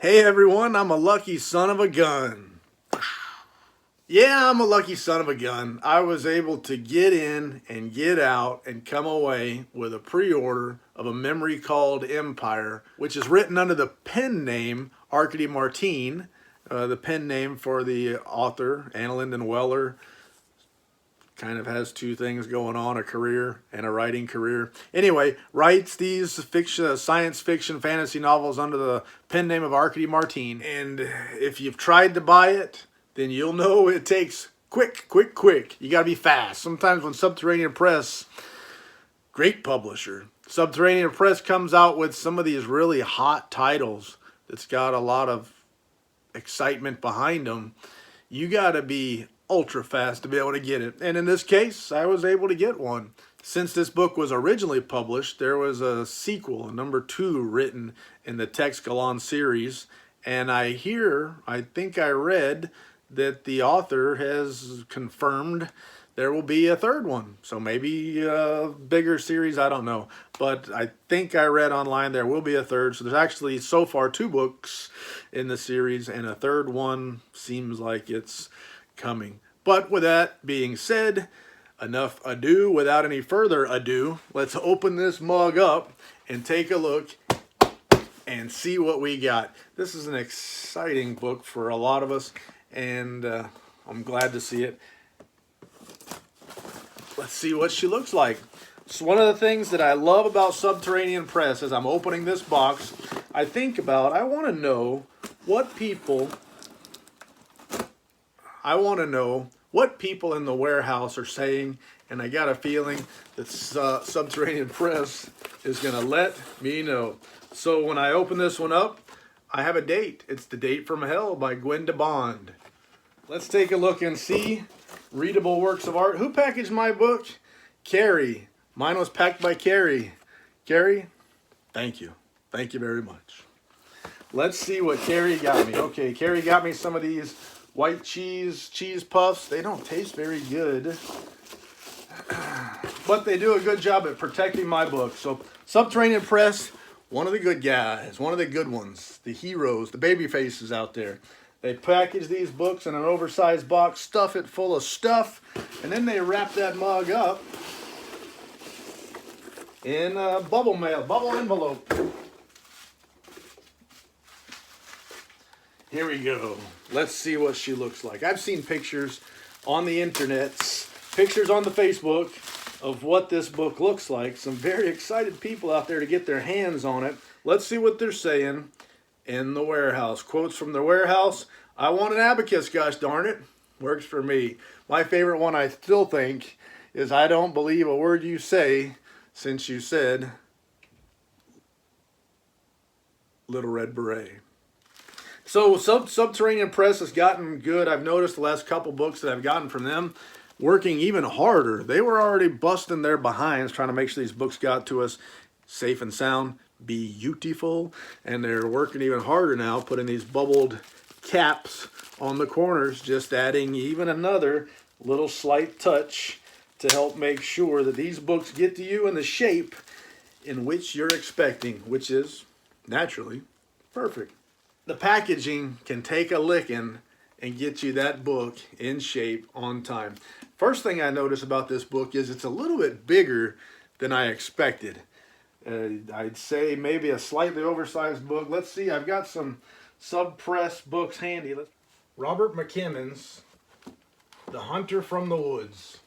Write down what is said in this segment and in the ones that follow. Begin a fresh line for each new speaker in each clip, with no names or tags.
Hey everyone, I'm a lucky son of a gun. Yeah, I'm a lucky son of a gun. I was able to get in and get out and come away with a pre-order of a memory called Empire, which is written under the pen name Arkady Martine, the pen name for the author, Anna Linden Weller. Kind of has two things going on, a career and a writing career. Anyway, writes these fiction, science fiction fantasy novels under the pen name of Arkady Martine. And if you've tried to buy it, then you'll know it takes quick. You got to be fast. Sometimes when Subterranean Press, great publisher, Subterranean Press comes out with some of these really hot titles that's got a lot of excitement behind them, you got to be ultra fast to be able to get it. And in this case, I was able to get one. Since this book was originally published, there was a sequel, number 2, written in the Text Galon series. And I think I read that the author has confirmed there will be a third one. So maybe a bigger series, I don't know. But I think I read online there will be a third. So there's actually so far 2 books in the series, and a third one seems like it's coming. But with that being said, enough ado. Without any further ado, let's open this mug up and take a look and see what we got. This is an exciting book for a lot of us, and I'm glad to see it. Let's see what she looks like. So one of the things that I love about Subterranean Press as I'm opening this box, I want to know what people in the warehouse are saying, and I got a feeling that Subterranean Press is going to let me know. So when I open this one up, I have a date. It's The Date from Hell by Gwenda Bond. Let's take a look and see. Readable works of art. Who packaged my book? Carrie. Mine was packed by Carrie. Carrie, thank you. Thank you very much. Let's see what Carrie got me. Okay, Carrie got me some of these white cheese puffs. They don't taste very good, but they do a good job at protecting my book. So Subterranean Press, one of the good guys, one of the good ones, the heroes, the baby faces out there. They package these books in an oversized box, stuff it full of stuff, and then they wrap that mug up in a bubble envelope. Here we go. Let's see what she looks like. I've seen pictures on the internets, pictures on the Facebook of what this book looks like. Some very excited people out there to get their hands on it. Let's see what they're saying in the warehouse. Quotes from the warehouse. I want an abacus, gosh darn it. Works for me. My favorite one, I still think, is I don't believe a word you say since you said Little Red Beret. So Subterranean Press has gotten good. I've noticed the last couple books that I've gotten from them working even harder. They were already busting their behinds trying to make sure these books got to us safe and sound, beautiful, and they're working even harder now, putting these bubbled caps on the corners, just adding even another little slight touch to help make sure that these books get to you in the shape in which you're expecting, which is naturally perfect. The packaging can take a licking and get you that book in shape on time. First thing I notice about this book is it's a little bit bigger than I expected. I'd say maybe a slightly oversized book. Let's see, I've got some sub-press books handy. Robert McKimmon's The Hunter from the Woods.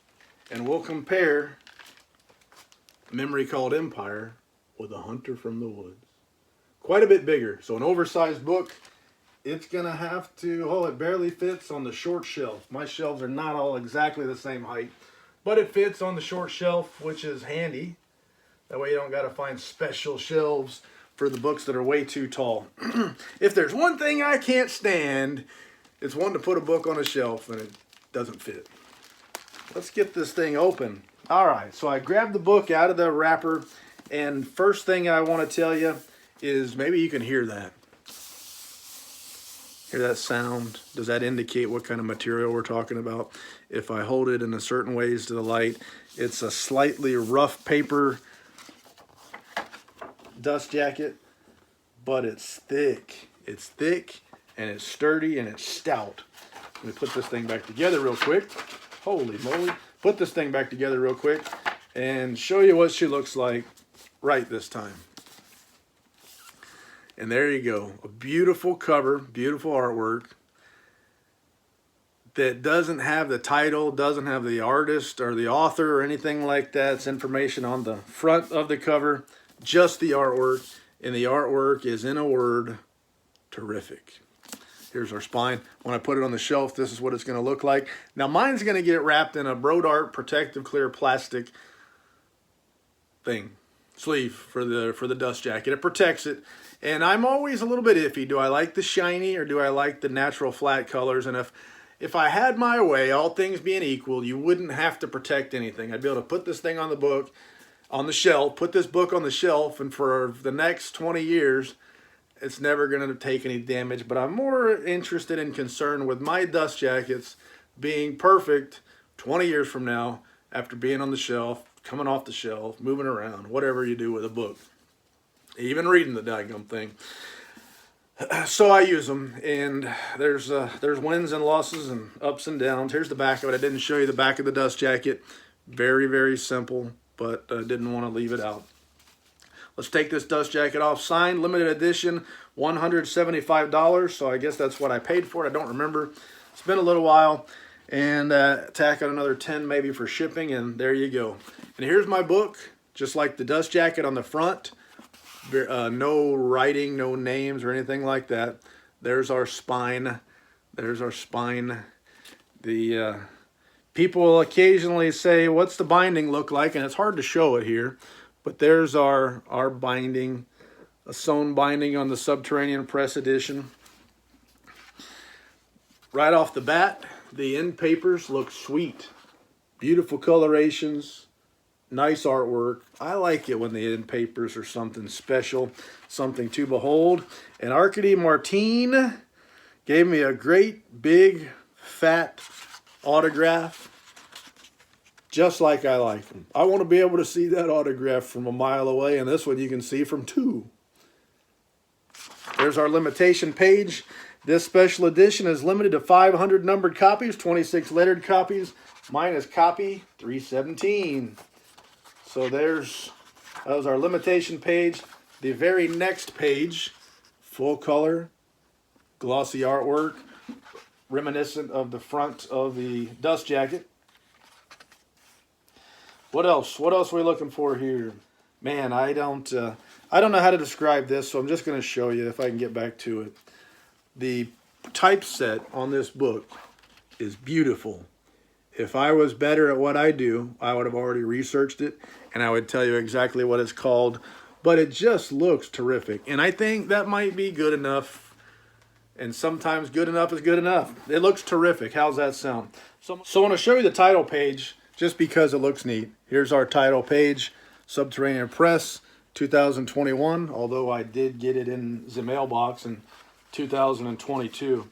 And we'll compare Memory Called Empire with The Hunter from the Woods. Quite a bit bigger. So an oversized book, it's going to have to, it barely fits on the short shelf. My shelves are not all exactly the same height, but it fits on the short shelf, which is handy. That way you don't got to find special shelves for the books that are way too tall. If there's one thing I can't stand, it's one to put a book on a shelf and it doesn't fit. Let's get this thing open. All right, so I grabbed the book out of the wrapper, and first thing I want to tell you is maybe you can hear that. Hear that sound? Does that indicate what kind of material we're talking about? If I hold it in a certain ways to the light, it's a slightly rough paper dust jacket, but it's thick. It's thick and it's sturdy and it's stout. Let me put this thing back together real quick. Holy moly. Put this thing back together real quick and show you what she looks like right this time. And there you go. A beautiful cover, beautiful artwork that doesn't have the title, doesn't have the artist or the author or anything like that. It's information on the front of the cover, just the artwork. And the artwork is, in a word, terrific. Here's our spine. When I put it on the shelf, this is what it's going to look like. Now mine's going to get wrapped in a Brodart protective clear plastic thing, sleeve for the dust jacket. It protects it. And I'm always a little bit iffy. Do I like the shiny or do I like the natural flat colors? And if I had my way, all things being equal, you wouldn't have to protect anything. I'd be able to put this thing on the book, on the shelf, put this book on the shelf, and for the next 20 years, it's never going to take any damage. But I'm more interested and concerned with my dust jackets being perfect 20 years from now, after being on the shelf, coming off the shelf, moving around, whatever you do with a book. Even reading the daggum thing. So I use them, and there's wins and losses and ups and downs. Here's the back of it. I didn't show you the back of the dust jacket. Very, very simple, but I didn't want to leave it out. Let's take this dust jacket off. Signed, limited edition, $175. So I guess that's what I paid for it. I don't remember. It's been a little while. And tack on another 10 maybe for shipping, and there you go. And here's my book, just like the dust jacket on the front. No writing, no names or anything like that. There's our spine. There's our spine. The people occasionally say, what's the binding look like? And it's hard to show it here. But there's our binding, a sewn binding on the Subterranean Press edition. Right off the bat, the end papers look sweet. Beautiful colorations. Nice artwork. I like it when the end papers are something special, something to behold. And Arkady Martine gave me a great, big, fat autograph, just like I like them. I want to be able to see that autograph from a mile away, and this one you can see from 2. There's our limitation page. This special edition is limited to 500 numbered copies, 26 lettered copies. Mine is copy 317. So that was our limitation page. The very next page, full color, glossy artwork, reminiscent of the front of the dust jacket. What else? What else are we looking for here? Man, I don't know how to describe this, so I'm just going to show you if I can get back to it. The typeset on this book is beautiful. If I was better at what I do, I would have already researched it, and I would tell you exactly what it's called. But it just looks terrific. And I think that might be good enough. And sometimes good enough is good enough. It looks terrific. How's that sound? So I want to show you the title page just because it looks neat. Here's our title page. Subterranean Press, 2021. Although I did get it in the mailbox in 2022.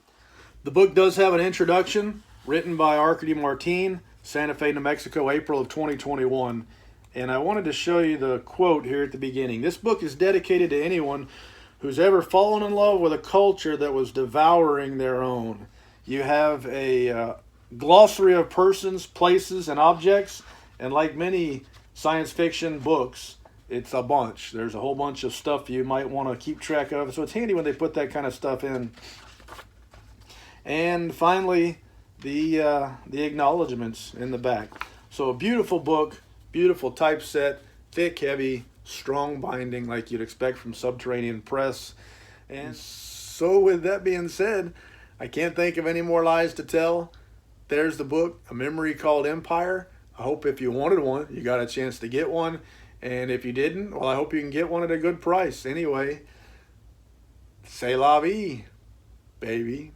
The book does have an introduction written by Arkady Martine, Santa Fe, New Mexico, April of 2021. And I wanted to show you the quote here at the beginning. This book is dedicated to anyone who's ever fallen in love with a culture that was devouring their own. You have a glossary of persons, places, and objects. And like many science fiction books, it's a bunch. There's a whole bunch of stuff you might want to keep track of. So it's handy when they put that kind of stuff in. And finally, the acknowledgements in the back. So a beautiful book, beautiful typeset, thick, heavy, strong binding like you'd expect from Subterranean Press. And so with that being said, I can't think of any more lies to tell. There's the book, A Memory Called Empire. I hope if you wanted one, you got a chance to get one. And if you didn't, well, I hope you can get one at a good price. Anyway, c'est la vie, baby.